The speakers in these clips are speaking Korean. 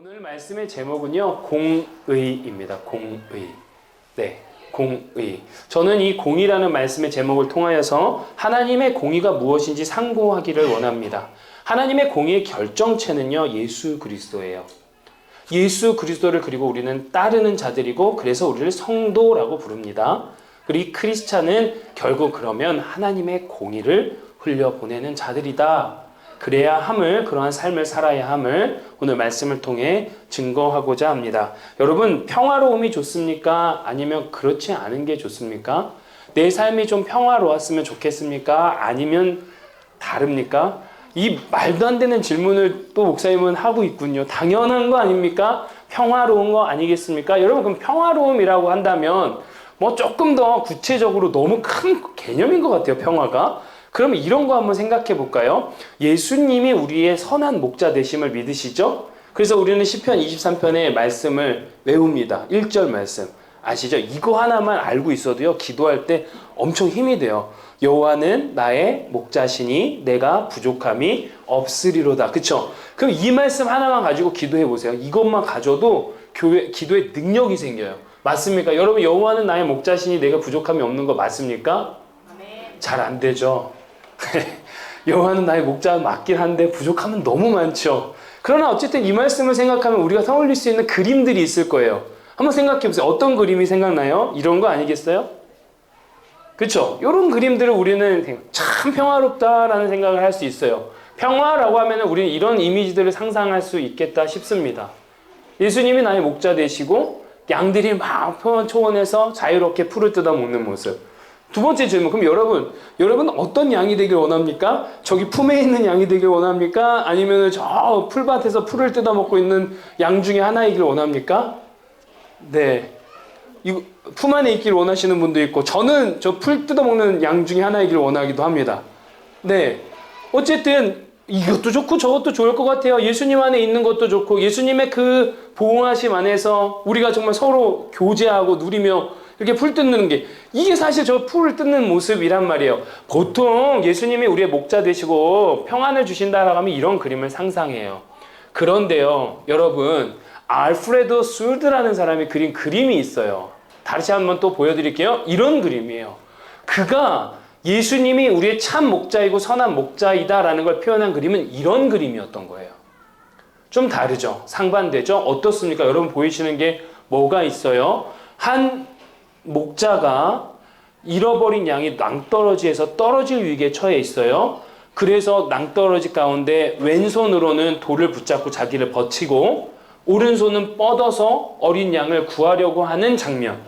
오늘 말씀의 제목은요, 공의입니다. 공의. 네, 공의. 저는 이 공의라는 말씀의 제목을 통하여서 하나님의 공의가 무엇인지 상고하기를 원합니다. 하나님의 공의의 결정체는요, 예수 그리스도예요. 예수 그리스도를 그리고 우리는 따르는 자들이고, 그래서 우리를 성도라고 부릅니다. 그리고 이 크리스찬은 결국 그러면 하나님의 공의를 흘려보내는 자들이다. 그래야 함을, 그러한 삶을 살아야 함을 오늘 말씀을 통해 증거하고자 합니다. 여러분, 평화로움이 좋습니까? 아니면 그렇지 않은 게 좋습니까? 내 삶이 좀 평화로웠으면 좋겠습니까? 아니면 다릅니까? 이 말도 안 되는 질문을 또 목사님은 하고 있군요. 당연한 거 아닙니까? 평화로운 거 아니겠습니까? 여러분, 그럼 평화로움이라고 한다면 뭐 조금 더 구체적으로 너무 큰 개념인 것 같아요, 평화가. 그럼 이런 거 한번 생각해 볼까요? 예수님이 우리의 선한 목자 되심을 믿으시죠? 그래서 우리는 시편 23편의 말씀을 외웁니다. 1절 말씀. 아시죠? 이거 하나만 알고 있어도요, 기도할 때 엄청 힘이 돼요. 여호와는 나의 목자시니 내가 부족함이 없으리로다. 그쵸? 그럼 이 말씀 하나만 가지고 기도해 보세요. 이것만 가져도 기도에 능력이 생겨요. 맞습니까? 여러분, 여호와는 나의 목자시니 내가 부족함이 없는 거 맞습니까? 잘 안 되죠. 여호와는 나의 목자 맞긴 한데 부족함은 너무 많죠. 그러나 어쨌든 이 말씀을 생각하면 우리가 떠올릴 수 있는 그림들이 있을 거예요. 한번 생각해 보세요. 어떤 그림이 생각나요? 이런 거 아니겠어요? 그렇죠? 이런 그림들을 우리는 참 평화롭다라는 생각을 할 수 있어요. 평화라고 하면 우리는 이런 이미지들을 상상할 수 있겠다 싶습니다. 예수님이 나의 목자 되시고 양들이 막 평화 초원에서 자유롭게 풀을 뜯어 먹는 모습. 두 번째 질문. 그럼 여러분 어떤 양이 되길 원합니까? 저기 품에 있는 양이 되길 원합니까? 아니면 저 풀밭에서 풀을 뜯어 먹고 있는 양 중에 하나이길 원합니까? 네. 이 품 안에 있길 원하시는 분도 있고, 저는 저 풀 뜯어 먹는 양 중에 하나이길 원하기도 합니다. 네. 어쨌든 이것도 좋고 저것도 좋을 것 같아요. 예수님 안에 있는 것도 좋고, 예수님의 그 보응하심 안에서 우리가 정말 서로 교제하고 누리며 이렇게 풀 뜯는 게, 이게 사실 저 풀을 뜯는 모습이란 말이에요. 보통 예수님이 우리의 목자 되시고 평안을 주신다라고 하면 이런 그림을 상상해요. 그런데요, 여러분, 알프레도 술드라는 사람이 그린 그림이 있어요. 다시 한번 또 보여드릴게요. 이런 그림이에요. 그가 예수님이 우리의 참 목자이고 선한 목자이다라는 걸 표현한 그림은 이런 그림이었던 거예요. 좀 다르죠? 상반되죠? 어떻습니까? 여러분 보이시는 게 뭐가 있어요? 한 목자가 잃어버린 양이 낭떠러지에서 떨어질 위기에 처해 있어요. 그래서 낭떠러지 가운데 왼손으로는 돌을 붙잡고 자기를 버티고 오른손은 뻗어서 어린 양을 구하려고 하는 장면.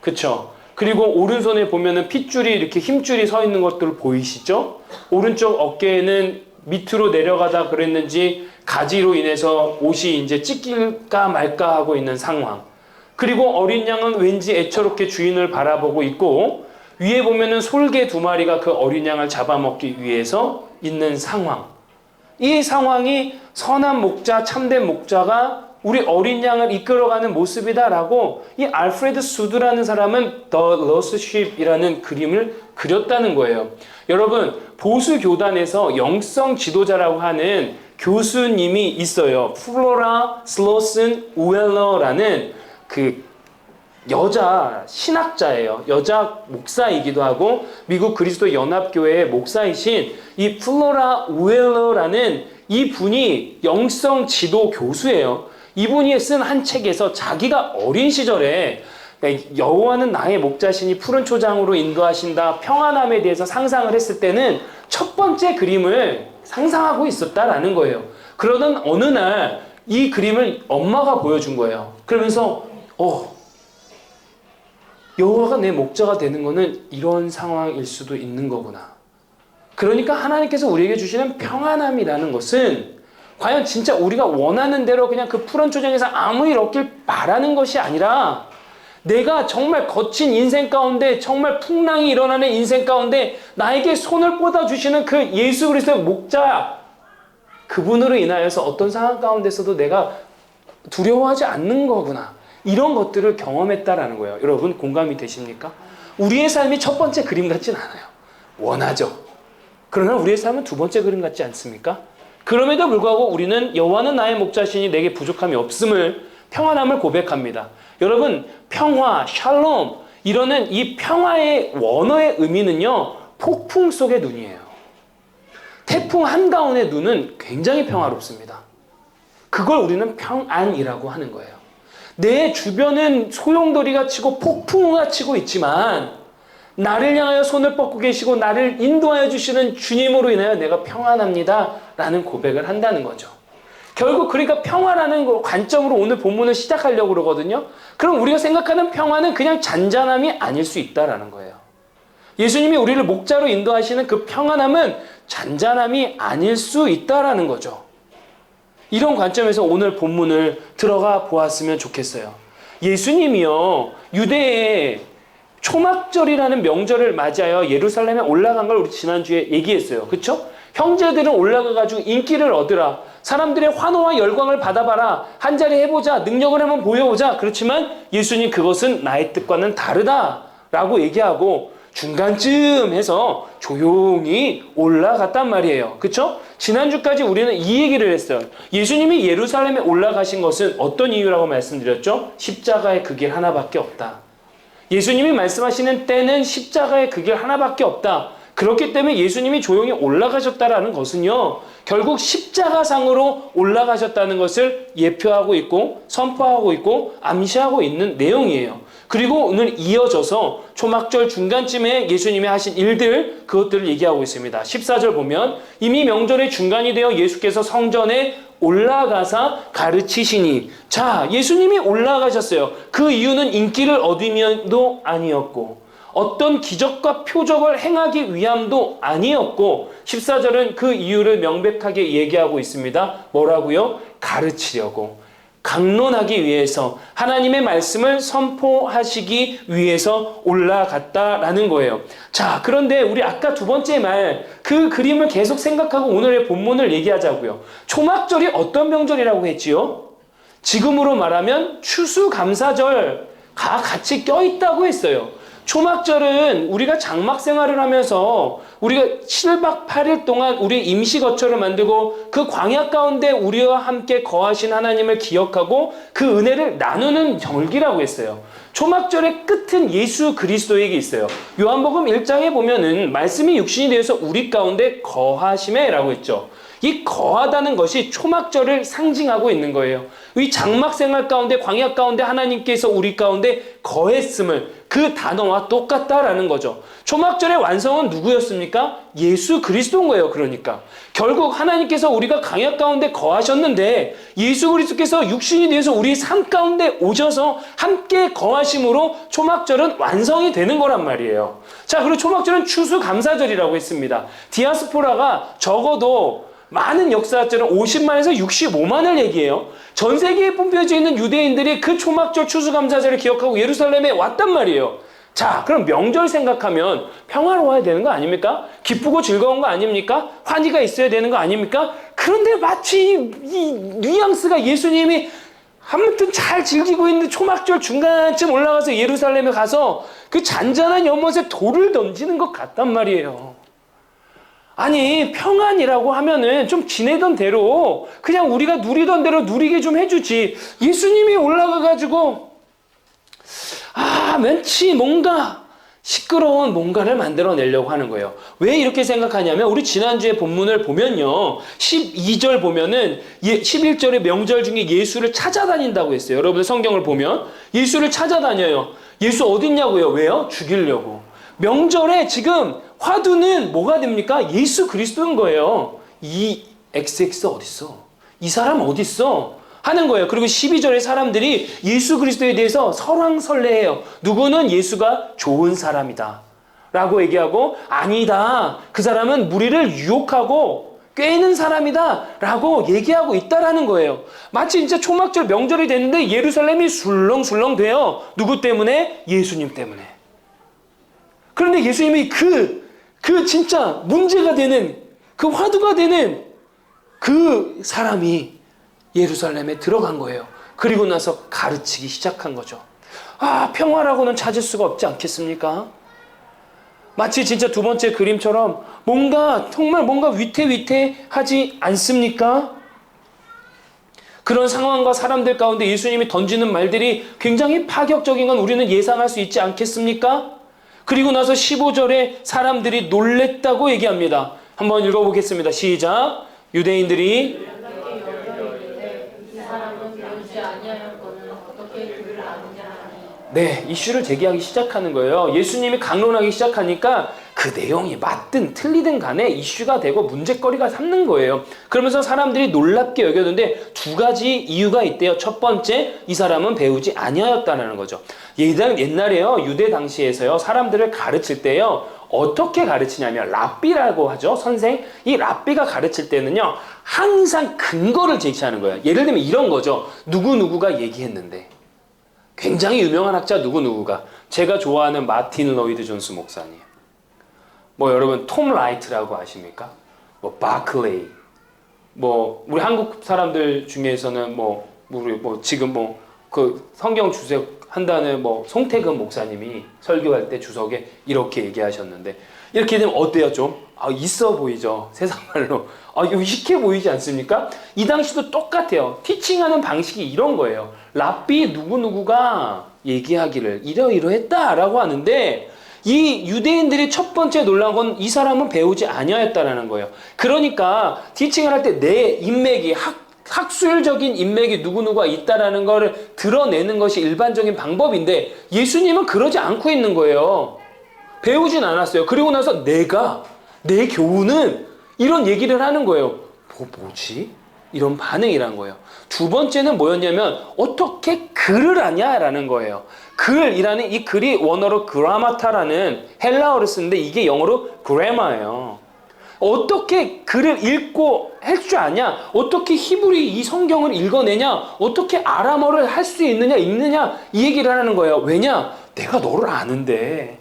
그쵸? 그리고 오른손에 보면은 핏줄이 이렇게 힘줄이 서 있는 것들 보이시죠? 오른쪽 어깨에는 밑으로 내려가다 그랬는지 가지로 인해서 옷이 이제 찢길까 말까 하고 있는 상황. 그리고 어린 양은 왠지 애처롭게 주인을 바라보고 있고, 위에 보면은 솔개 2마리가 그 어린 양을 잡아먹기 위해서 있는 상황. 이 상황이 선한 목자, 참된 목자가 우리 어린 양을 이끌어가는 모습이다라고 이 알프레드 수드라는 사람은 The Lost Sheep이라는 그림을 그렸다는 거예요. 여러분, 보수 교단에서 영성 지도자라고 하는 교수님이 있어요. 플로라 슬로슨 우엘러라는 그 여자 신학자예요. 여자 목사이기도 하고 미국 그리스도 연합교회의 목사이신 이 플로라 우엘러라는 이 분이 영성 지도 교수예요. 이분이 쓴 한 책에서 자기가 어린 시절에 여호와는 나의 목자시니 푸른 초장으로 인도하신다, 평안함에 대해서 상상을 했을 때는 첫 번째 그림을 상상하고 있었다라는 거예요. 그러던 어느 날 이 그림을 엄마가 보여준 거예요. 그러면서 여호와가 내 목자가 되는 거는 이런 상황일 수도 있는 거구나. 그러니까 하나님께서 우리에게 주시는 평안함이라는 것은 과연 진짜 우리가 원하는 대로 그냥 그 푸른 초장에서 아무 일 없길 바라는 것이 아니라, 내가 정말 거친 인생 가운데, 정말 풍랑이 일어나는 인생 가운데 나에게 손을 뻗어주시는 그 예수 그리스도의 목자, 그분으로 인하여서 어떤 상황 가운데서도 내가 두려워하지 않는 거구나. 이런 것들을 경험했다라는 거예요. 여러분 공감이 되십니까? 우리의 삶이 첫 번째 그림 같진 않아요. 원하죠. 그러나 우리의 삶은 두 번째 그림 같지 않습니까? 그럼에도 불구하고 우리는 여호와는 나의 목자시니 내게 부족함이 없음을, 평안함을 고백합니다. 여러분, 평화, 샬롬, 이러는 이 평화의 원어의 의미는요, 폭풍 속의 눈이에요. 태풍 한가운의 눈은 굉장히 평화롭습니다. 그걸 우리는 평안이라고 하는 거예요. 내 주변은 소용돌이가 치고 폭풍우가 치고 있지만 나를 향하여 손을 뻗고 계시고 나를 인도하여 주시는 주님으로 인하여 내가 평안합니다 라는 고백을 한다는 거죠. 결국 그러니까 평화라는 관점으로 오늘 본문을 시작하려고 그러거든요. 그럼 우리가 생각하는 평화는 그냥 잔잔함이 아닐 수 있다라는 거예요. 예수님이 우리를 목자로 인도하시는 그 평안함은 잔잔함이 아닐 수 있다라는 거죠. 이런 관점에서 오늘 본문을 들어가 보았으면 좋겠어요. 예수님이요, 유대의 초막절이라는 명절을 맞이하여 예루살렘에 올라간 걸 우리 지난주에 얘기했어요. 그렇죠? 형제들은 올라가가지고 인기를 얻으라, 사람들의 환호와 열광을 받아봐라, 한자리 해보자, 능력을 한번 보여보자. 그렇지만 예수님 그것은 나의 뜻과는 다르다라고 얘기하고 중간쯤 해서 조용히 올라갔단 말이에요. 그렇죠? 지난주까지 우리는 이 얘기를 했어요. 예수님이 예루살렘에 올라가신 것은 어떤 이유라고 말씀드렸죠? 십자가의 그 길 하나밖에 없다. 예수님이 말씀하시는 때는 십자가의 그 길 하나밖에 없다. 그렇기 때문에 예수님이 조용히 올라가셨다라는 것은요, 결국 십자가상으로 올라가셨다는 것을 예표하고 있고 선포하고 있고 암시하고 있는 내용이에요. 그리고 오늘 이어져서 초막절 중간쯤에 예수님이 하신 일들, 그것들을 얘기하고 있습니다. 14절 보면 이미 명절의 중간이 되어 예수께서 성전에 올라가사 가르치시니. 자, 예수님이 올라가셨어요. 그 이유는 인기를 얻으면도 아니었고 어떤 기적과 표적을 행하기 위함도 아니었고 14절은 그 이유를 명백하게 얘기하고 있습니다. 뭐라고요? 가르치려고, 강론하기 위해서, 하나님의 말씀을 선포하시기 위해서 올라갔다라는 거예요. 자, 그런데 우리 아까 두 번째 말, 그 그림을 계속 생각하고 오늘의 본문을 얘기하자고요. 초막절이 어떤 명절이라고 했지요? 지금으로 말하면 추수감사절과 같이 껴있다고 했어요. 초막절은 우리가 장막 생활을 하면서 우리가 7박 8일 동안 우리의 임시거처를 만들고 그 광야 가운데 우리와 함께 거하신 하나님을 기억하고 그 은혜를 나누는 절기라고 했어요. 초막절의 끝은 예수 그리스도에게 있어요. 요한복음 1장에 보면은 말씀이 육신이 되어서 우리 가운데 거하심에 라고 했죠. 이 거하다는 것이 초막절을 상징하고 있는 거예요. 이 장막 생활 가운데, 광야 가운데 하나님께서 우리 가운데 거했음을, 그 단어와 똑같다라는 거죠. 초막절의 완성은 누구였습니까? 예수 그리스도인 거예요. 그러니까 결국 하나님께서 우리가 광야 가운데 거하셨는데 예수 그리스도께서 육신이 되어서 우리 삶 가운데 오셔서 함께 거하심으로 초막절은 완성이 되는 거란 말이에요. 자, 그리고 초막절은 추수감사절이라고 했습니다. 디아스포라가 적어도 많은 역사학자는 50만에서 65만을 얘기해요. 전 세계에 뿜겨져 있는 유대인들이 그 초막절 추수감사절을 기억하고 예루살렘에 왔단 말이에요. 자, 그럼 명절 생각하면 평화로워야 되는 거 아닙니까? 기쁘고 즐거운 거 아닙니까? 환희가 있어야 되는 거 아닙니까? 그런데 마치 이 뉘앙스가 예수님이 아무튼 잘 즐기고 있는 초막절 중간쯤 올라가서 예루살렘에 가서 그 잔잔한 연못에 돌을 던지는 것 같단 말이에요. 아니, 평안이라고 하면은 좀 지내던 대로 그냥 우리가 누리던 대로 누리게 좀 해주지. 예수님이 올라가가지고 왠지 뭔가 시끄러운 뭔가를 만들어내려고 하는 거예요. 왜 이렇게 생각하냐면 우리 지난주에 본문을 보면요, 12절 보면은 11절의 명절 중에 예수를 찾아다닌다고 했어요. 여러분 성경을 보면 예수를 찾아다녀요. 예수 어딨냐고요? 왜요? 죽이려고. 명절에 지금 화두는 뭐가 됩니까? 예수 그리스도인 거예요. 이 XX 어딨어? 이 사람 어딨어? 하는 거예요. 그리고 12절에 사람들이 예수 그리스도에 대해서 설왕설래해요. 누구는 예수가 좋은 사람이다 라고 얘기하고, 아니다, 그 사람은 무리를 유혹하고 꿰는 사람이다 라고 얘기하고 있다라는 거예요. 마치 진짜 초막절 명절이 됐는데 예루살렘이 술렁술렁 돼요. 누구 때문에? 예수님 때문에. 그런데 예수님이 그 진짜 문제가 되는, 그 화두가 되는 그 사람이 예루살렘에 들어간 거예요. 그리고 나서 가르치기 시작한 거죠. 평화라고는 찾을 수가 없지 않겠습니까? 마치 진짜 두 번째 그림처럼 정말 뭔가 위태위태하지 않습니까? 그런 상황과 사람들 가운데 예수님이 던지는 말들이 굉장히 파격적인 건 우리는 예상할 수 있지 않겠습니까? 그리고 나서 15절에 사람들이 놀랬다고 얘기합니다. 한번 읽어보겠습니다. 시작. 유대인들이 네, 이슈를 제기하기 시작하는 거예요. 예수님이 강론하기 시작하니까 그 내용이 맞든 틀리든 간에 이슈가 되고 문제거리가 삼는 거예요. 그러면서 사람들이 놀랍게 여겼는데 두 가지 이유가 있대요. 첫 번째, 이 사람은 배우지 아니하였다는 거죠. 옛날에요, 유대 당시에서요, 사람들을 가르칠 때요, 어떻게 가르치냐면 랍비라고 하죠. 선생. 이 랍비가 가르칠 때는요, 항상 근거를 제시하는 거예요. 예를 들면 이런 거죠. 누구누구가 얘기했는데, 굉장히 유명한 학자 누구누구가, 제가 좋아하는 마틴 로이드 존스 목사님, 뭐 여러분 톰 라이트라고 아십니까? 뭐 바클레이, 뭐 우리 한국 사람들 중에서는 우리 지금 그 성경 주석 한다는 송태근 목사님이 설교할 때 주석에 이렇게 얘기하셨는데, 이렇게 되면 어때요? 좀 있어 보이죠? 세상 말로 유식해 보이지 않습니까? 이 당시도 똑같아요. 티칭하는 방식이 이런 거예요. 랍비 누구누구가 얘기하기를 이러이러했다라고 하는데, 이 유대인들이 첫 번째 놀란 건 이 사람은 배우지 아니하였다라는 거예요. 그러니까 티칭을 할 때 내 인맥이 학술적인 인맥이 누구누구가 있다라는 거를 드러내는 것이 일반적인 방법인데, 예수님은 그러지 않고 있는 거예요. 배우진 않았어요. 그리고 나서 내 교우는 이런 얘기를 하는 거예요. 뭐지? 이런 반응이란 거예요. 두 번째는 뭐였냐면 어떻게 글을 아냐라는 거예요. 글이라는 이 글이 원어로 그라마타라는 헬라어를 쓰는데 이게 영어로 그래마예요. 어떻게 글을 읽고 할 줄 아냐? 어떻게 히브리 이 성경을 읽어내냐? 어떻게 아람어를 할 수 있느냐, 읽느냐? 이 얘기를 하는 거예요. 왜냐? 내가 너를 아는데,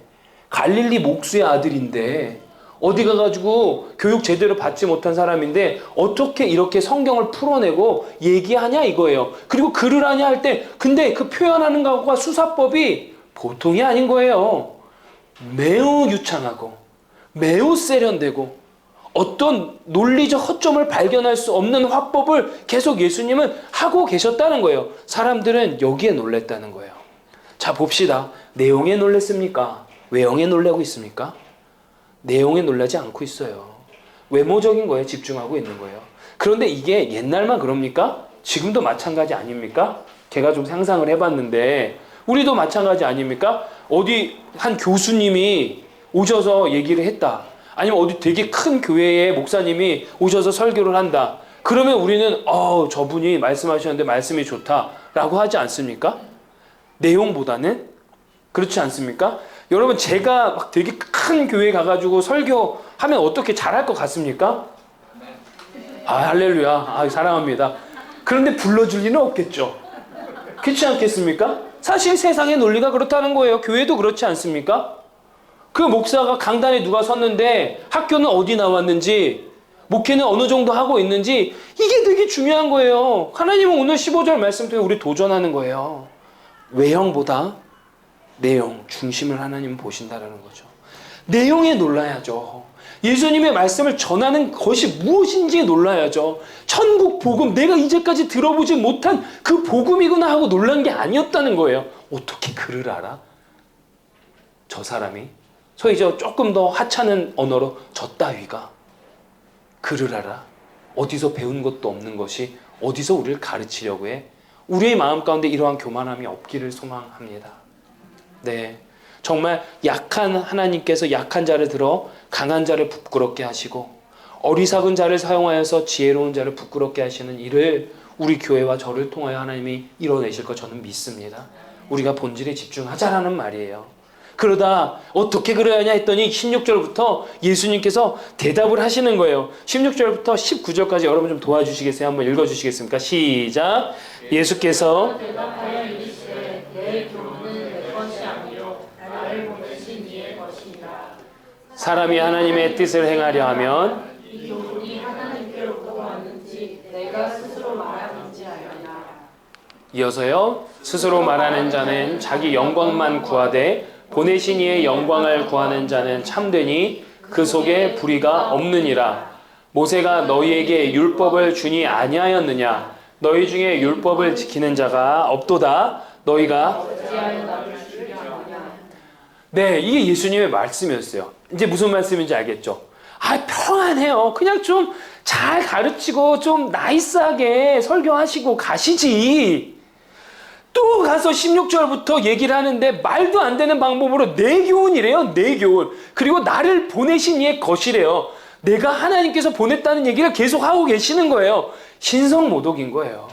갈릴리 목수의 아들인데, 어디 가가지고 교육 제대로 받지 못한 사람인데 어떻게 이렇게 성경을 풀어내고 얘기하냐 이거예요. 그리고 글을 하냐 할 때 근데 그 표현하는 것과 수사법이 보통이 아닌 거예요. 매우 유창하고 매우 세련되고 어떤 논리적 허점을 발견할 수 없는 화법을 계속 예수님은 하고 계셨다는 거예요. 사람들은 여기에 놀랬다는 거예요. 자, 봅시다. 내용에 놀랬습니까? 외형에 놀라고 있습니까? 내용에 놀라지 않고 있어요. 외모적인 거에 집중하고 있는 거예요. 그런데 이게 옛날만 그럽니까? 지금도 마찬가지 아닙니까? 제가 좀 상상을 해봤는데 우리도 마찬가지 아닙니까? 어디 한 교수님이 오셔서 얘기를 했다. 아니면 어디 되게 큰 교회의 목사님이 오셔서 설교를 한다. 그러면 우리는 저분이 말씀하셨는데 말씀이 좋다라고 하지 않습니까? 내용보다는 그렇지 않습니까? 여러분, 제가 막 되게 큰 교회에 가가지고 설교하면 어떻게 잘할 것 같습니까? 할렐루야. 사랑합니다. 그런데 불러줄 리는 없겠죠. 그렇지 않겠습니까? 사실 세상의 논리가 그렇다는 거예요. 교회도 그렇지 않습니까? 그 목사가 강단에 누가 섰는데 학교는 어디 나왔는지, 목회는 어느 정도 하고 있는지, 이게 되게 중요한 거예요. 하나님은 오늘 15절 말씀 때문에 우리 도전하는 거예요. 외형보다 내용, 중심을 하나님은 보신다라는 거죠. 내용에 놀라야죠. 예수님의 말씀을 전하는 것이 무엇인지에 놀라야죠. 천국 복음, 내가 이제까지 들어보지 못한 그 복음이구나 하고 놀란 게 아니었다는 거예요. 어떻게 글을 알아? 저 사람이 소위 조금 더 하찮은 언어로 저 따위가 글을 알아? 어디서 배운 것도 없는 것이 어디서 우리를 가르치려고 해? 우리의 마음 가운데 이러한 교만함이 없기를 소망합니다. 네, 정말 약한 하나님께서 약한 자를 들어 강한 자를 부끄럽게 하시고 어리석은 자를 사용하여서 지혜로운 자를 부끄럽게 하시는 일을 우리 교회와 저를 통하여 하나님이 이뤄내실 것 저는 믿습니다. 우리가 본질에 집중하자라는 말이에요. 그러다 어떻게 그래야 하냐 했더니 16절부터 예수님께서 대답을 하시는 거예요. 16절부터 19절까지 여러분 좀 도와주시겠어요? 한번 읽어주시겠습니까? 시작. 예수께서 대답하여 이르시되 내 교훈은 내 것이 아니요 나를 보내신 이의 것이니라. 사람이 하나님의 뜻을 행하려 하면 이 교훈이 하나님께로부터 왔는지 내가 스스로 말하는지 알려나. 이어서요. 스스로 말하는 자는 자기 영광만 구하되 보내신 이의 영광을 구하는 자는 참되니 그 속에 불의가 없느니라. 모세가 너희에게 율법을 주니 아니하였느냐? 너희 중에 율법을 지키는 자가 없도다. 너희가 네, 이게 예수님의 말씀이었어요. 이제 무슨 말씀인지 알겠죠? 평안해요. 그냥 좀 잘 가르치고 좀 나이스하게 설교하시고 가시지. 또 가서 16절부터 얘기를 하는데 말도 안 되는 방법으로 내 교훈이래요. 내 교훈. 그리고 나를 보내신 이의 것이래요. 내가 하나님께서 보냈다는 얘기를 계속 하고 계시는 거예요. 신성모독인 거예요.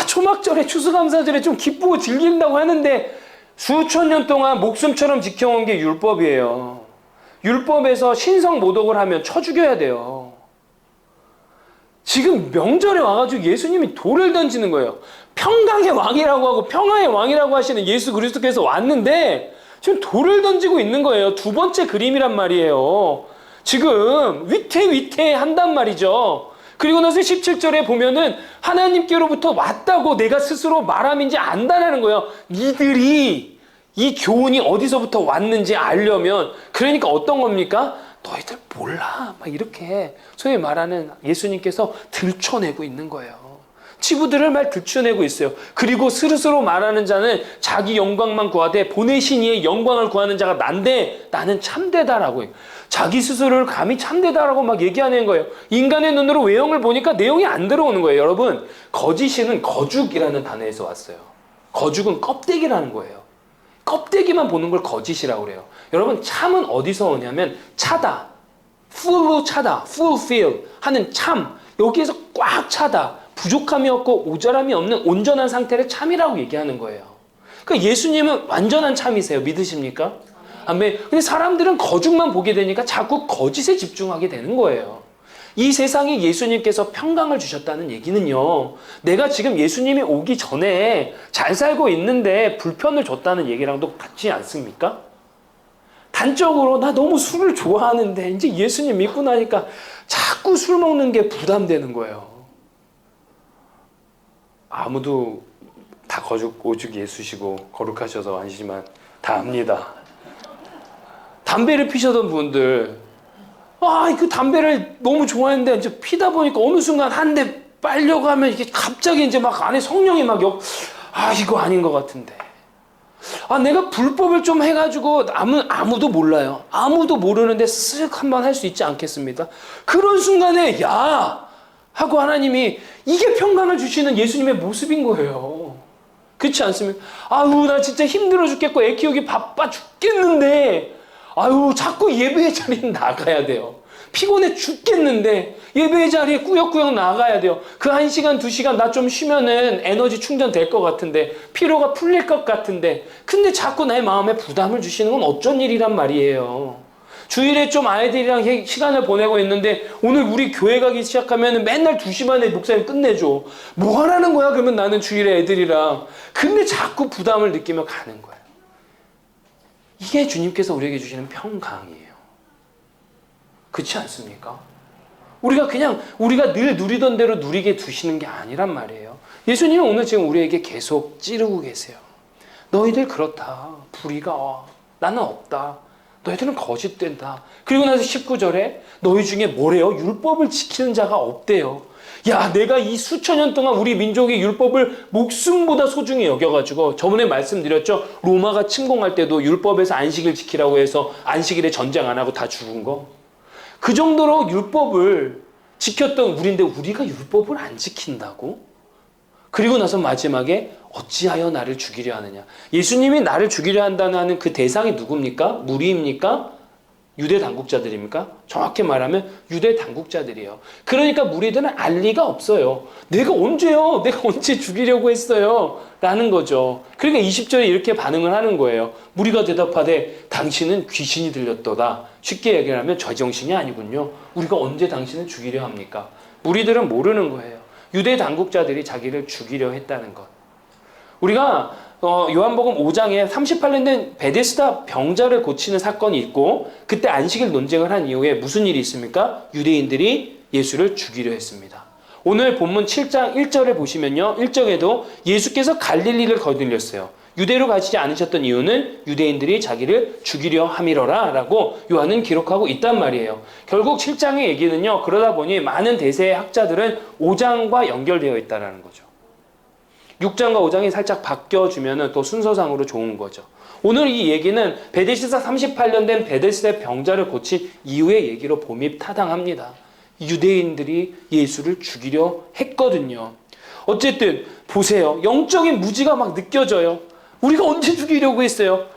초막절에 추수감사절에 좀 기쁘고 즐긴다고 하는데 수천 년 동안 목숨처럼 지켜온 게 율법이에요. 율법에서 신성모독을 하면 쳐 죽여야 돼요. 지금 명절에 와가지고 예수님이 돌을 던지는 거예요. 평강의 왕이라고 하고 평화의 왕이라고 하시는 예수 그리스도께서 왔는데 지금 돌을 던지고 있는 거예요. 두 번째 그림이란 말이에요. 지금 위태위태한단 말이죠. 그리고 나서 17절에 보면은 하나님께로부터 왔다고 내가 스스로 말함인지 안다라는 거예요. 니들이 이 교훈이 어디서부터 왔는지 알려면, 그러니까 어떤 겁니까? 너희들 몰라. 막 이렇게 소위 말하는 예수님께서 들춰내고 있는 거예요. 치부들을 말 들춰내고 있어요. 그리고 스스로 말하는 자는 자기 영광만 구하되 보내신 이의 영광을 구하는 자가 난데 나는 참되다라고 해요. 자기 스스로를 감히 참되다라고 막 얘기하는 거예요. 인간의 눈으로 외형을 보니까 내용이 안 들어오는 거예요. 여러분, 거짓은 거죽이라는 단어에서 왔어요. 거죽은 껍데기라는 거예요. 껍데기만 보는 걸 거짓이라고 그래요. 여러분, 참은 어디서 오냐면 차다, full로 차다, fulfill 하는 참, 여기에서 꽉 차다, 부족함이 없고 오절함이 없는 온전한 상태를 참이라고 얘기하는 거예요. 그러니까 예수님은 완전한 참이세요. 믿으십니까? 아멘. 근데 사람들은 거죽만 보게 되니까 자꾸 거짓에 집중하게 되는 거예요. 이 세상에 예수님께서 평강을 주셨다는 얘기는요, 내가 지금 예수님이 오기 전에 잘 살고 있는데 불편을 줬다는 얘기랑도 같지 않습니까? 단적으로 나 너무 술을 좋아하는데 이제 예수님 믿고 나니까 자꾸 술 먹는 게 부담되는 거예요. 아무도 다 오죽 예수시고 거룩하셔서 아니지만 다 압니다. 담배를 피셨던 분들, 그 담배를 너무 좋아했는데 이제 피다 보니까 어느 순간 한 대 빨려고 하면 이게 갑자기 이제 막 안에 성령이 막 이거 아닌 것 같은데. 내가 불법을 좀 해가지고 아무도 몰라요. 아무도 모르는데 쓱 한번 할 수 있지 않겠습니까? 그런 순간에 하고 하나님이 이게 평강을 주시는 예수님의 모습인 거예요. 그렇지 않습니까? 나 진짜 힘들어 죽겠고 애 키우기 바빠 죽겠는데 자꾸 예배의 자리에 나가야 돼요. 피곤해 죽겠는데 예배의 자리에 꾸역꾸역 나가야 돼요. 그 1시간, 2시간 나 좀 쉬면은 에너지 충전될 것 같은데, 피로가 풀릴 것 같은데, 근데 자꾸 나의 마음에 부담을 주시는 건 어쩐 일이란 말이에요. 주일에 좀 아이들이랑 시간을 보내고 있는데 오늘 우리 교회 가기 시작하면 맨날 2시 반에 목사님 끝내줘. 뭐 하라는 거야 그러면 나는 주일에 애들이랑. 근데 자꾸 부담을 느끼며 가는 거예요. 이게 주님께서 우리에게 주시는 평강이에요. 그렇지 않습니까? 우리가 늘 누리던 대로 누리게 두시는 게 아니란 말이에요. 예수님은 오늘 지금 우리에게 계속 찌르고 계세요. 너희들 그렇다. 불의가 나는 없다. 너희들은 거짓된다. 그리고 나서 19절에 너희 중에 뭐래요? 율법을 지키는 자가 없대요. 내가 이 수천 년 동안 우리 민족의 율법을 목숨보다 소중히 여겨가지고, 저번에 말씀드렸죠. 로마가 침공할 때도 율법에서 안식일 지키라고 해서 안식일에 전쟁 안 하고 다 죽은 거. 그 정도로 율법을 지켰던 우리인데 우리가 율법을 안 지킨다고? 그리고 나서 마지막에 어찌하여 나를 죽이려 하느냐. 예수님이 나를 죽이려 한다는 그 대상이 누굽니까? 무리입니까? 유대 당국자들입니까? 정확히 말하면 유대 당국자들이에요. 그러니까 무리들은 알 리가 없어요. 내가 언제 죽이려고 했어요? 라는 거죠. 그러니까 20절에 이렇게 반응을 하는 거예요. 무리가 대답하되 당신은 귀신이 들렸도다. 쉽게 얘기하면 저정신이 아니군요. 우리가 언제 당신을 죽이려 합니까? 무리들은 모르는 거예요. 유대 당국자들이 자기를 죽이려 했다는 것. 우리가 요한복음 5장에 38년 된 베데스다 병자를 고치는 사건이 있고, 그때 안식일 논쟁을 한 이후에 무슨 일이 있습니까? 유대인들이 예수를 죽이려 했습니다. 오늘 본문 7장 1절에 보시면요, 1절에도 예수께서 갈릴리를 거들렸어요. 유대로 가시지 않으셨던 이유는 유대인들이 자기를 죽이려 함이러라 라고 요한은 기록하고 있단 말이에요. 결국 7장의 얘기는요, 그러다 보니 많은 대세의 학자들은 5장과 연결되어 있다는 거죠. 6장과 5장이 살짝 바뀌어주면 또 순서상으로 좋은 거죠. 오늘 이 얘기는 베데스다 38년 된 베데스다 병자를 고친 이후의 얘기로 봄이 타당합니다. 유대인들이 예수를 죽이려 했거든요. 어쨌든 보세요. 영적인 무지가 막 느껴져요. 우리가 언제 죽이려고 했어요?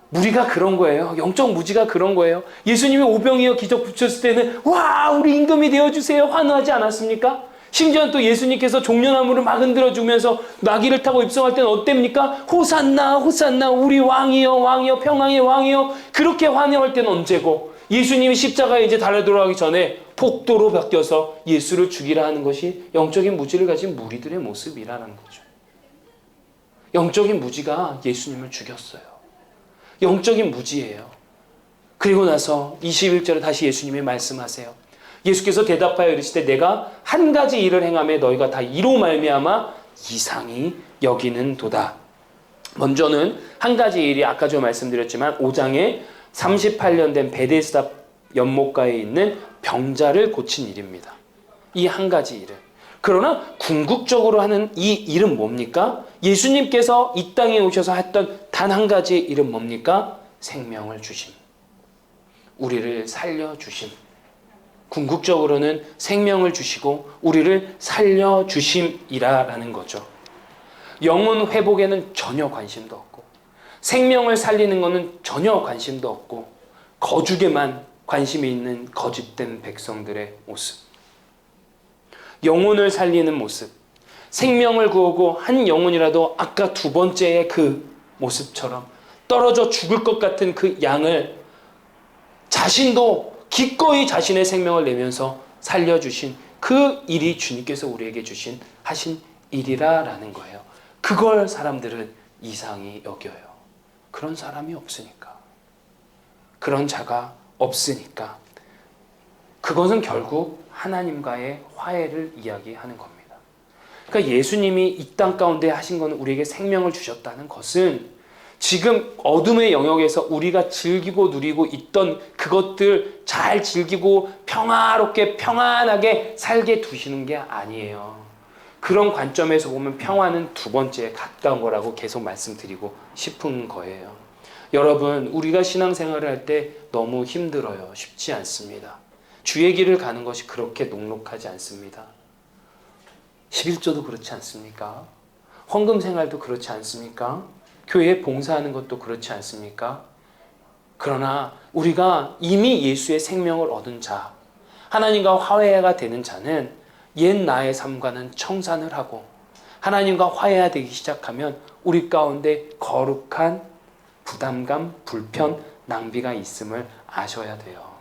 무리가 그런 거예요. 영적 무지가 그런 거예요. 예수님이 오병이어 기적 붙였을 때는 와, 우리 임금이 되어주세요 환호하지 않았습니까? 심지어 또 예수님께서 종려나무를 막 흔들어주면서 나귀를 타고 입성할 때는 어땠습니까? 호산나 호산나 우리 왕이여 왕이여 평강의 왕이여. 그렇게 환호할 때는 언제고, 예수님이 십자가에 이제 달려 돌아가기 전에 폭도로 바뀌어서 예수를 죽이라 하는 것이 영적인 무지를 가진 무리들의 모습이라는 거죠. 영적인 무지가 예수님을 죽였어요. 영적인 무지예요. 그리고 나서 21절에 다시 예수님이 말씀하세요. 예수께서 대답하여 이르시되 내가 한 가지 일을 행하며 너희가 다 이로 말미암아 이상히 여기는도다. 먼저는 한 가지 일이 아까 좀 말씀드렸지만 5장에 38년 된 베데스다 연못가에 있는 병자를 고친 일입니다. 이 한 가지 일을. 그러나 궁극적으로 하는 이 일은 뭡니까? 예수님께서 이 땅에 오셔서 했던 단 한 가지의 일은 뭡니까? 생명을 주심. 우리를 살려주심. 궁극적으로는 생명을 주시고 우리를 살려주심이라는 거죠. 영혼 회복에는 전혀 관심도 없고, 생명을 살리는 것은 전혀 관심도 없고, 거죽에만 관심이 있는 거짓된 백성들의 모습. 영혼을 살리는 모습, 생명을 구하고 한 영혼이라도 아까 두 번째의 그 모습처럼 떨어져 죽을 것 같은 그 양을 자신도 기꺼이 자신의 생명을 내면서 살려주신 그 일이 주님께서 우리에게 하신 일이라는 거예요. 그걸 사람들은 이상히 여겨요. 그런 사람이 없으니까. 그런 자가 없으니까. 그것은 결국 하나님과의 화해를 이야기하는 겁니다. 그러니까 예수님이 이 땅 가운데 하신 것은 우리에게 생명을 주셨다는 것은 지금 어둠의 영역에서 우리가 즐기고 누리고 있던 그것들 잘 즐기고 평화롭게 평안하게 살게 두시는 게 아니에요. 그런 관점에서 보면 평화는 두 번째에 가까운 거라고 계속 말씀드리고 싶은 거예요. 여러분, 우리가 신앙생활을 할 때 너무 힘들어요. 쉽지 않습니다. 주의 길을 가는 것이 그렇게 녹록하지 않습니다. 11조도 그렇지 않습니까? 헌금 생활도 그렇지 않습니까? 교회에 봉사하는 것도 그렇지 않습니까? 그러나 우리가 이미 예수의 생명을 얻은 자, 하나님과 화해가 되는 자는 옛 나의 삶과는 청산을 하고 하나님과 화해가 되기 시작하면 우리 가운데 거룩한 부담감, 불편, 낭비가 있음을 아셔야 돼요.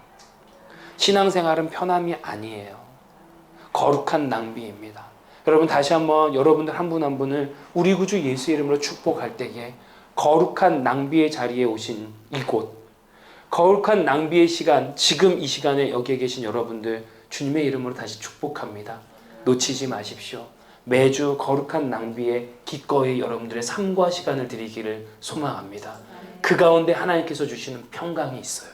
신앙생활은 편함이 아니에요. 거룩한 낭비입니다. 여러분, 다시 한번 여러분들 한 분 한 분을 우리 구주 예수 이름으로 축복할 때에 거룩한 낭비의 자리에 오신 이곳, 거룩한 낭비의 시간, 지금 이 시간에 여기에 계신 여러분들 주님의 이름으로 다시 축복합니다. 놓치지 마십시오. 매주 거룩한 낭비에 기꺼이 여러분들의 삶과 시간을 드리기를 소망합니다. 그 가운데 하나님께서 주시는 평강이 있어요.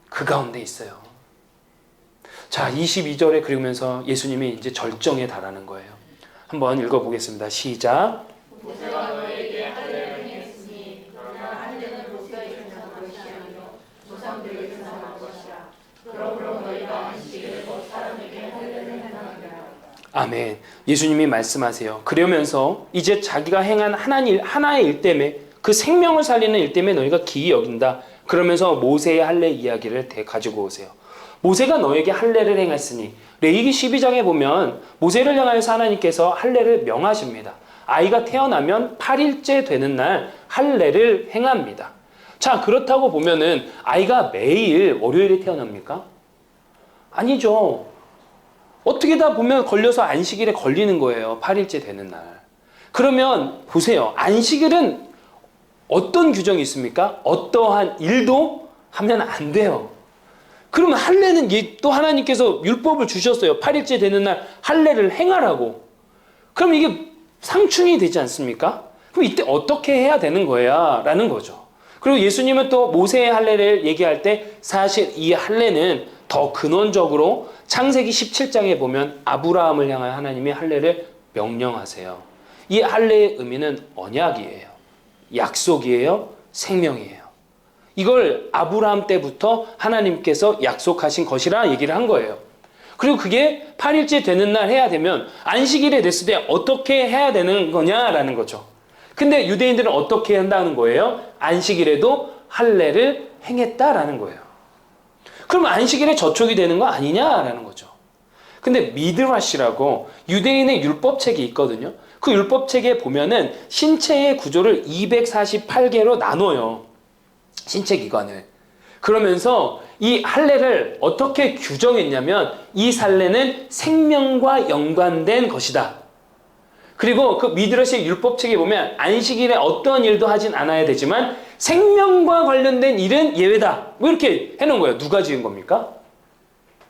그 가운데 있어요. 자, 22절에 그리면서 예수님이 이제 절정에 달하는 거예요. 한번 읽어보겠습니다. 시작. 모세가 너에게 할례를 행했으니 그러나 할례는 모세가 정한 것이 아니요 조상들이 정한 것이라. 그러므로 너희가 안식일에 곧 사람에게 할례를 행하느니라. 아멘. 예수님이 말씀하세요. 그러면서 이제 자기가 행한 하나의 일 때문에, 그 생명을 살리는 일 때문에 너희가 기이 여긴다. 그러면서 모세의 할례 이야기를 가지고 오세요. 모세가 너에게 할례를 행했으니, 레위기 12장에 보면 모세를 향하여서 하나님께서 할례를 명하십니다. 아이가 태어나면 8일째 되는 날 할례를 행합니다. 자, 그렇다고 보면은 아이가 매일 월요일에 태어납니까? 아니죠. 어떻게 다 보면 걸려서 안식일에 걸리는 거예요. 8일째 되는 날. 그러면 보세요. 안식일은 어떤 규정이 있습니까? 어떠한 일도 하면 안 돼요. 그러면 할례는 또 하나님께서 율법을 주셨어요. 8일째 되는 날 할례를 행하라고. 그럼 이게 상충이 되지 않습니까? 그럼 이때 어떻게 해야 되는 거야? 라는 거죠. 그리고 예수님은 또 모세의 할례를 얘기할 때 사실 이 할례는 더 근원적으로 창세기 17장에 보면 아브라함을 향하여 하나님이 할례를 명령하세요. 이 할례의 의미는 언약이에요. 약속이에요. 생명이에요. 이걸 아브라함 때부터 하나님께서 약속하신 것이라 얘기를 한 거예요. 그리고 그게 8일째 되는 날 해야 되면 안식일에 됐을 때 어떻게 해야 되는 거냐라는 거죠. 근데 유대인들은 어떻게 한다는 거예요? 안식일에도 할례를 행했다라는 거예요. 그럼 안식일에 저촉이 되는 거 아니냐라는 거죠. 근데 미드라시라고 유대인의 율법책이 있거든요. 그 율법책에 보면은 신체의 구조를 248개로 나눠요. 신체 기관을. 그러면서 이 할례를 어떻게 규정했냐면 이 할례는 생명과 연관된 것이다. 그리고 그 미드라시 율법책에 보면 안식일에 어떠한 일도 하진 않아야 되지만 생명과 관련된 일은 예외다. 뭐 이렇게 해놓은 거예요. 누가 지은 겁니까?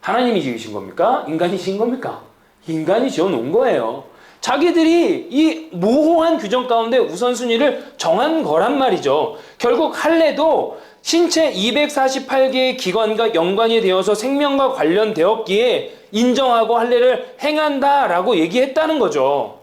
하나님이 지으신 겁니까? 인간이 지은 겁니까? 인간이 지어놓은 거예요. 자기들이 이 모호한 규정 가운데 우선순위를 정한 거란 말이죠. 결국 할례도 신체 248개의 기관과 연관이 되어서 생명과 관련되었기에 인정하고 할례를 행한다라고 얘기했다는 거죠.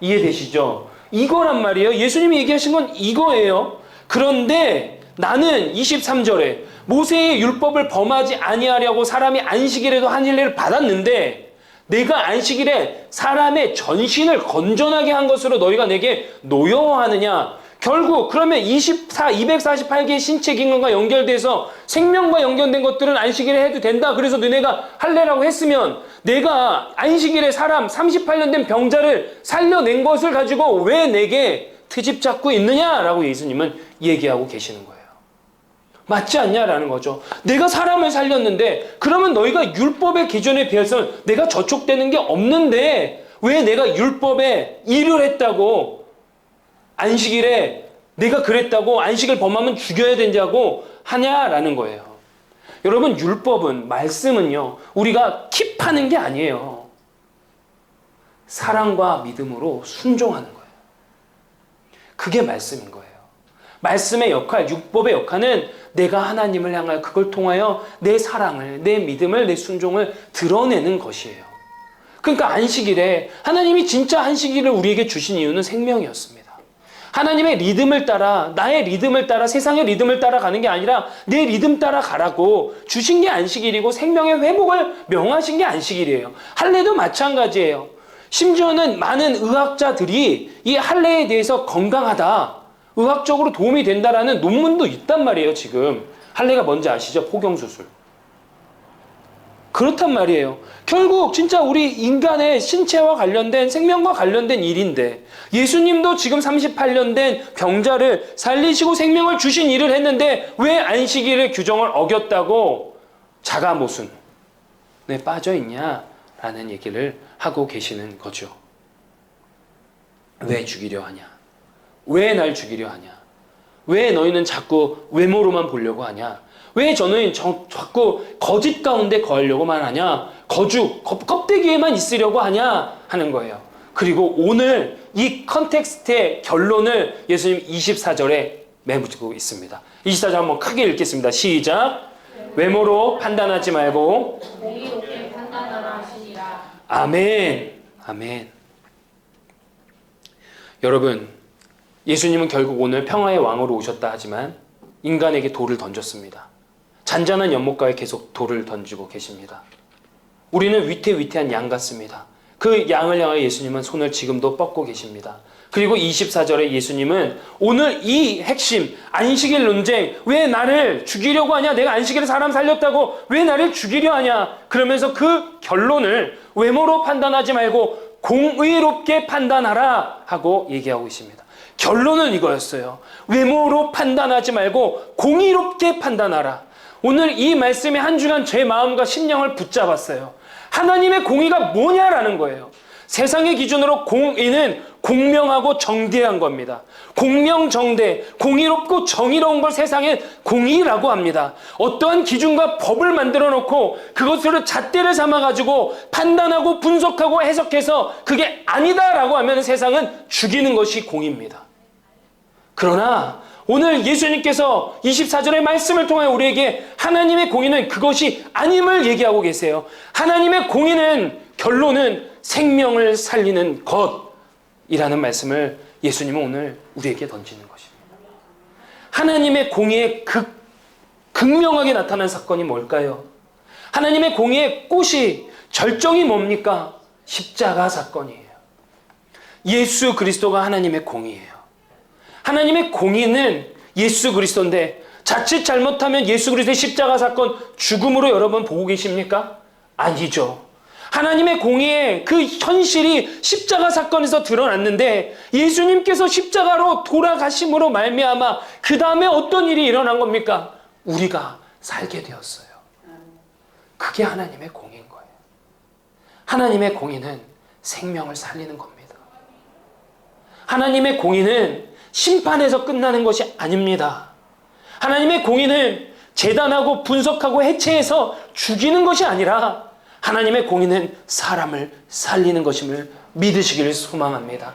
이해되시죠? 이거란 말이에요. 예수님이 얘기하신 건 이거예요. 그런데 나는 23절에 모세의 율법을 범하지 아니하려고 사람이 안식일에도 한 일례를 받았는데 내가 안식일에 사람의 전신을 건전하게 한 것으로 너희가 내게 노여워하느냐? 결국 그러면 248개의 신체 기능과 연결돼서 생명과 연결된 것들은 안식일에 해도 된다. 그래서 너네가 할례라고 했으면 내가 안식일에 사람 38년 된 병자를 살려낸 것을 가지고 왜 내게 트집 잡고 있느냐라고 예수님은 얘기하고 계시는 거예요. 맞지 않냐라는 거죠. 내가 사람을 살렸는데 그러면 너희가 율법의 기준에 비해서는 내가 저촉되는 게 없는데 왜 내가 율법에 일을 했다고 안식일에 내가 그랬다고 안식을 범하면 죽여야 된다고 하냐라는 거예요. 여러분 율법은 말씀은요 우리가 킵하는 게 아니에요. 사랑과 믿음으로 순종하는 거예요. 그게 말씀인 거예요. 말씀의 역할, 율법의 역할은 내가 하나님을 향하여 그걸 통하여 내 사랑을, 내 믿음을, 내 순종을 드러내는 것이에요. 그러니까 안식일에 하나님이 진짜 안식일을 우리에게 주신 이유는 생명이었습니다. 하나님의 리듬을 따라, 나의 리듬을 따라, 세상의 리듬을 따라 가는 게 아니라 내 리듬 따라 가라고 주신 게 안식일이고 생명의 회복을 명하신 게 안식일이에요. 할례도 마찬가지예요. 심지어는 많은 의학자들이 이 할례에 대해서 건강하다, 의학적으로 도움이 된다라는 논문도 있단 말이에요. 지금 할례가 뭔지 아시죠? 포경수술. 그렇단 말이에요. 결국 진짜 우리 인간의 신체와 관련된 생명과 관련된 일인데 예수님도 지금 38년 된 병자를 살리시고 생명을 주신 일을 했는데 왜 안식일의 규정을 어겼다고 자가모순에 빠져있냐라는 얘기를 하고 계시는 거죠. 왜 죽이려 하냐? 왜 날 죽이려 하냐? 왜 너희는 자꾸 외모로만 보려고 하냐? 왜 저는 자꾸 거짓 가운데 거하려고만 하냐? 껍데기에만 있으려고 하냐? 하는 거예요. 그리고 오늘 이 컨텍스트의 결론을 예수님 24절에 매부고 있습니다. 24절 한번 크게 읽겠습니다. 시작. 외모로 판단하지 말고 공의롭게 판단하라 하시니라. 아멘. 아멘. 여러분, 예수님은 결국 오늘 평화의 왕으로 오셨다 하지만 인간에게 돌을 던졌습니다. 잔잔한 연못가에 계속 돌을 던지고 계십니다. 우리는 위태위태한 양 같습니다. 그 양을 향해 예수님은 손을 지금도 뻗고 계십니다. 그리고 24절에 예수님은 오늘 이 핵심 안식일 논쟁, 왜 나를 죽이려고 하냐? 내가 안식일에 사람 살렸다고 왜 나를 죽이려 하냐? 그러면서 그 결론을 외모로 판단하지 말고 공의롭게 판단하라 하고 얘기하고 있습니다. 결론은 이거였어요. 외모로 판단하지 말고 공의롭게 판단하라. 오늘 이 말씀이 한 주간 제 마음과 심령을 붙잡았어요. 하나님의 공의가 뭐냐라는 거예요. 세상의 기준으로 공의는 공명하고 정대한 겁니다. 공명정대, 공의롭고 정의로운 걸 세상엔 공의라고 합니다. 어떠한 기준과 법을 만들어 놓고 그것으로 잣대를 삼아가지고 판단하고 분석하고 해석해서 그게 아니다라고 하면 세상은 죽이는 것이 공의입니다. 그러나 오늘 예수님께서 24절의 말씀을 통해 우리에게 하나님의 공의는 그것이 아님을 얘기하고 계세요. 하나님의 공의는 결론은 생명을 살리는 것이라는 말씀을 예수님은 오늘 우리에게 던지는 것입니다. 하나님의 공의에 극명하게 나타난 사건이 뭘까요? 하나님의 공의의 꽃이 절정이 뭡니까? 십자가 사건이에요. 예수 그리스도가 하나님의 공의예요. 하나님의 공의는 예수 그리스도인데 자칫 잘못하면 예수 그리스도의 십자가 사건 죽음으로 여러분 보고 계십니까? 아니죠. 하나님의 공의의 그 현실이 십자가 사건에서 드러났는데 예수님께서 십자가로 돌아가심으로 말미암아 그 다음에 어떤 일이 일어난 겁니까? 우리가 살게 되었어요. 그게 하나님의 공의인 거예요. 하나님의 공의는 생명을 살리는 겁니다. 하나님의 공의는 심판에서 끝나는 것이 아닙니다. 하나님의 공의는 재단하고 분석하고 해체해서 죽이는 것이 아니라 하나님의 공의는 사람을 살리는 것임을 믿으시기를 소망합니다.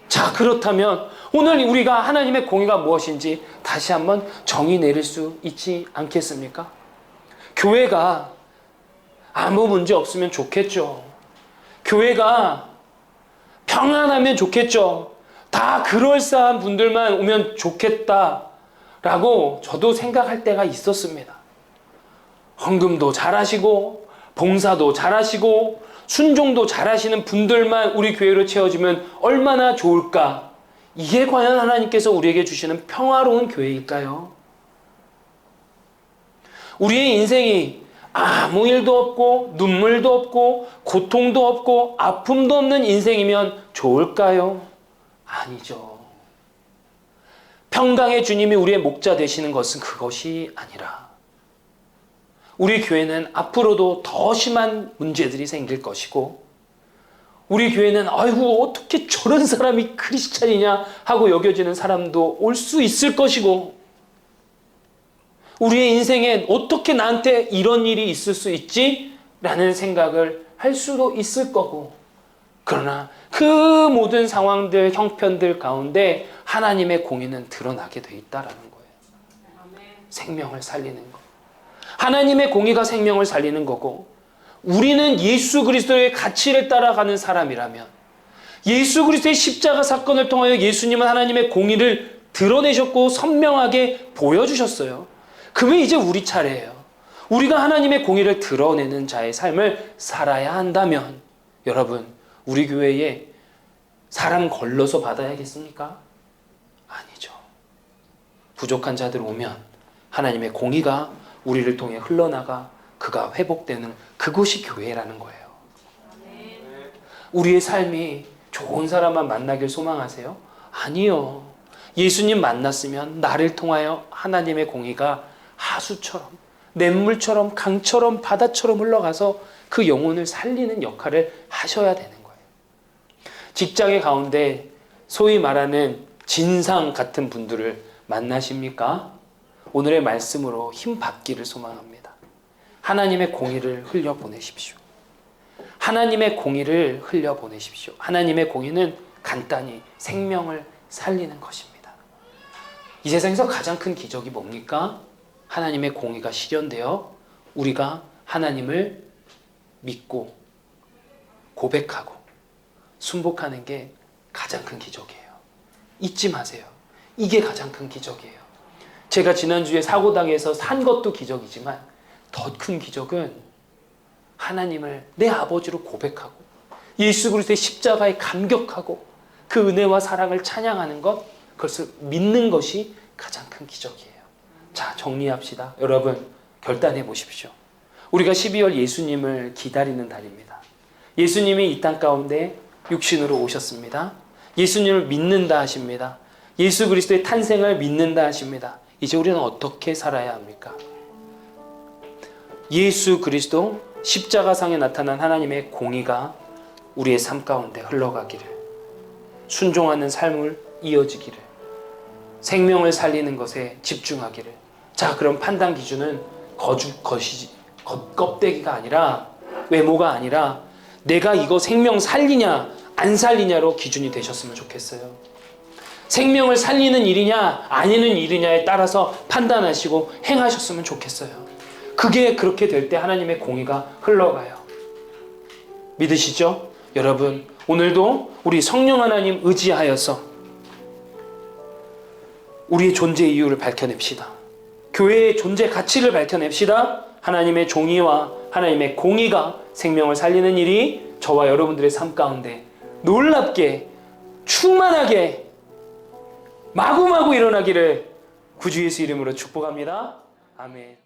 자, 그렇다면 오늘 우리가 하나님의 공의가 무엇인지 다시 한번 정의 내릴 수 있지 않겠습니까? 교회가 아무 문제 없으면 좋겠죠. 교회가 평안하면 좋겠죠. 다 그럴싸한 분들만 오면 좋겠다라고 저도 생각할 때가 있었습니다. 헌금도 잘하시고 봉사도 잘하시고 순종도 잘하시는 분들만 우리 교회로 채워지면 얼마나 좋을까? 이게 과연 하나님께서 우리에게 주시는 평화로운 교회일까요? 우리의 인생이 아무 일도 없고 눈물도 없고 고통도 없고 아픔도 없는 인생이면 좋을까요? 아니죠. 평강의 주님이 우리의 목자 되시는 것은 그것이 아니라 우리 교회는 앞으로도 더 심한 문제들이 생길 것이고 우리 교회는 아이고 어떻게 저런 사람이 크리스찬이냐 하고 여겨지는 사람도 올 수 있을 것이고 우리의 인생에 어떻게 나한테 이런 일이 있을 수 있지? 라는 생각을 할 수도 있을 거고 그러나 그 모든 상황들, 형편들 가운데 하나님의 공의는 드러나게 돼 있다라는 거예요. 생명을 살리는 것. 하나님의 공의가 생명을 살리는 거고 우리는 예수 그리스도의 가치를 따라가는 사람이라면 예수 그리스도의 십자가 사건을 통하여 예수님은 하나님의 공의를 드러내셨고 선명하게 보여주셨어요. 그러면 이제 우리 차례예요. 우리가 하나님의 공의를 드러내는 자의 삶을 살아야 한다면 여러분 우리 교회에 사람 걸러서 받아야겠습니까? 아니죠. 부족한 자들 오면 하나님의 공의가 우리를 통해 흘러나가 그가 회복되는 그곳이 교회라는 거예요. 우리의 삶이 좋은 사람만 만나길 소망하세요? 아니요. 예수님 만났으면 나를 통하여 하나님의 공의가 하수처럼 냇물처럼 강처럼 바다처럼 흘러가서 그 영혼을 살리는 역할을 하셔야 되는 거예요. 직장의 가운데 소위 말하는 진상 같은 분들을 만나십니까? 오늘의 말씀으로 힘 받기를 소망합니다. 하나님의 공의를 흘려보내십시오. 하나님의 공의를 흘려보내십시오. 하나님의 공의는 간단히 생명을 살리는 것입니다. 이 세상에서 가장 큰 기적이 뭡니까? 하나님의 공의가 실현되어 우리가 하나님을 믿고 고백하고 순복하는 게 가장 큰 기적이에요. 잊지 마세요. 이게 가장 큰 기적이에요. 제가 지난주에 사고당해서 산 것도 기적이지만 더 큰 기적은 하나님을 내 아버지로 고백하고 예수 그리스도의 십자가에 감격하고 그 은혜와 사랑을 찬양하는 것, 그것을 믿는 것이 가장 큰 기적이에요. 자, 정리합시다. 여러분 결단해 보십시오. 우리가 12월 예수님을 기다리는 달입니다. 예수님이 이 땅 가운데 육신으로 오셨습니다. 예수님을 믿는다 하십니다. 예수 그리스도의 탄생을 믿는다 하십니다. 이제 우리는 어떻게 살아야 합니까? 예수 그리스도 십자가상에 나타난 하나님의 공의가 우리의 삶 가운데 흘러가기를, 순종하는 삶을 이어지기를, 생명을 살리는 것에 집중하기를. 자, 그럼 판단 기준은 껍데기가 아니라, 외모가 아니라 내가 이거 생명 살리냐 안 살리냐로 기준이 되셨으면 좋겠어요. 생명을 살리는 일이냐 아니는 일이냐에 따라서 판단하시고 행하셨으면 좋겠어요. 그게 그렇게 될 때 하나님의 공의가 흘러가요. 믿으시죠? 여러분, 오늘도 우리 성령 하나님 의지하여서 우리의 존재 이유를 밝혀냅시다. 교회의 존재 가치를 밝혀냅시다. 하나님의 종의와 하나님의 공의가 생명을 살리는 일이 저와 여러분들의 삶 가운데 놀랍게 충만하게 마구마구 일어나기를 구주 예수 이름으로 축복합니다. 아멘.